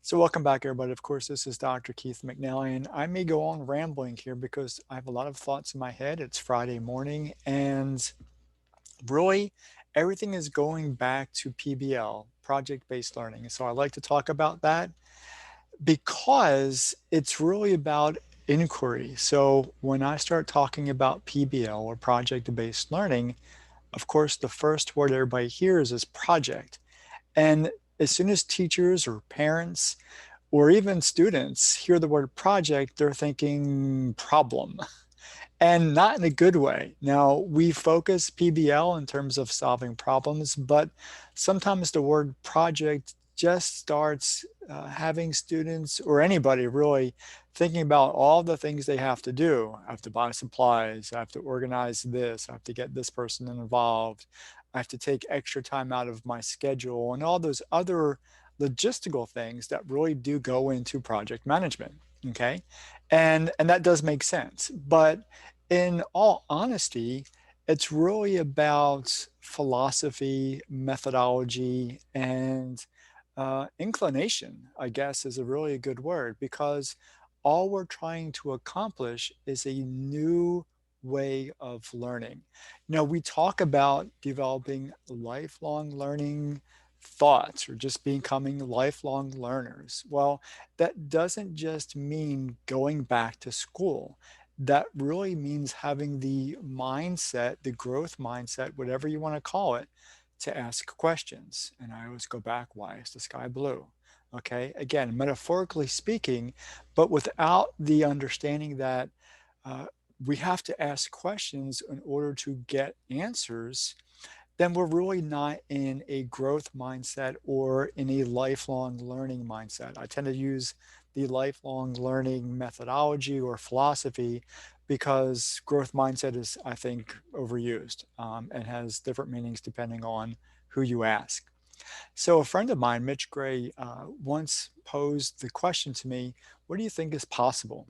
So welcome back, everybody. Of course, this is Dr. Keith McNally, and I may go on rambling here because I have a lot of thoughts in my head. It's Friday morning, and really, everything is going back to PBL, project-based learning. So I like to talk about that because it's really about inquiry. So when I start talking about PBL or project-based learning, of course, the first word everybody hears is project. And as soon as teachers or parents or even students hear the word project, they're thinking problem, and not in a good way. Now, we focus PBL in terms of solving problems, but sometimes the word project just starts having students or anybody really thinking about all the things they have to do. I have to buy supplies, I have to organize this, I have to get this person involved, I have to take extra time out of my schedule, and all those other logistical things that really do go into project management. Okay. And that does make sense. But in all honesty, it's really about philosophy, methodology, and inclination, I guess, is a really good word because all we're trying to accomplish is a new way of learning. We talk about developing lifelong learning thoughts or just becoming lifelong learners. Well, that doesn't just mean going back to school. That really means having the mindset, the growth mindset, whatever you want to call it, to ask questions. And I always go back, why is the sky blue? Okay, again, metaphorically speaking, but without the understanding that uh, we have to ask questions in order to get answers, then we're really not in a growth mindset or in a lifelong learning mindset. I tend to use the lifelong learning methodology or philosophy because growth mindset is, I think, overused and has different meanings depending on who you ask. So, a friend of mine, Mitch Gray, once posed the question to me, what do you think is possible?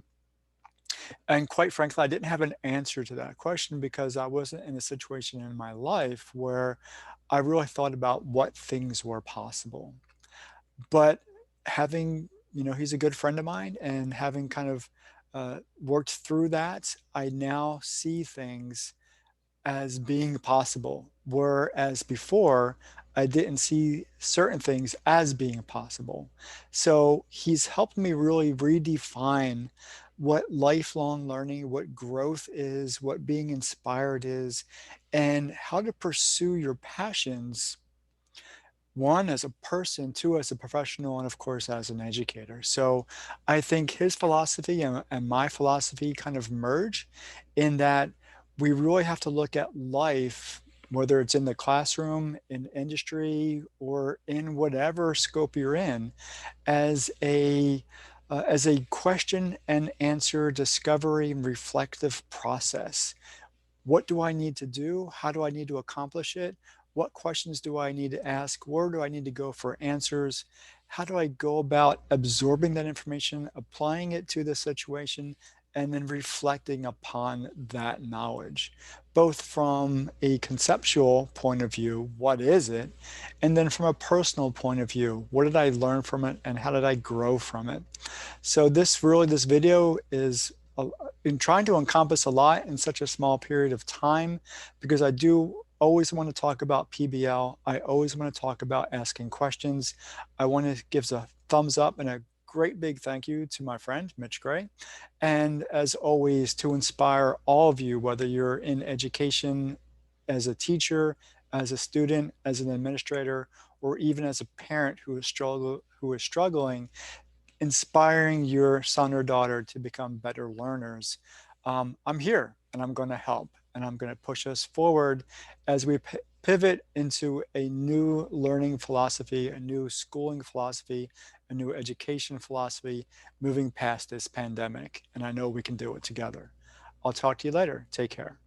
And quite frankly, I didn't have an answer to that question because I wasn't in a situation in my life where I really thought about what things were possible. But having, he's a good friend of mine, and having kind of worked through that, I now see things as being possible, whereas before I didn't see certain things as being possible. So he's helped me really redefine what lifelong learning, what growth is, what being inspired is, and how to pursue your passions, one as a person, two as a professional, and of course as an educator. So I think his philosophy and my philosophy kind of merge in that we really have to look at life, whether it's in the classroom, in industry, or in whatever scope you're in, as a question and answer discovery and reflective process. What do I need to do? How do I need to accomplish it? What questions do I need to ask? Where do I need to go for answers? How do I go about absorbing that information, applying it to the situation, and then reflecting upon that knowledge, both from a conceptual point of view, what is it? And then from a personal point of view, what did I learn from it and how did I grow from it? So this video is in trying to encompass a lot in such a small period of time, because I do always want to talk about PBL. I always want to talk about asking questions. I want to give a thumbs up and a great big thank you to my friend, Mitch Gray. And as always, to inspire all of you, whether you're in education as a teacher, as a student, as an administrator, or even as a parent who is struggling, inspiring your son or daughter to become better learners. I'm here and I'm going to help, and I'm going to push us forward as we pivot into a new learning philosophy, a new schooling philosophy, a new education philosophy, moving past this pandemic. And I know we can do it together. I'll talk to you later. Take care.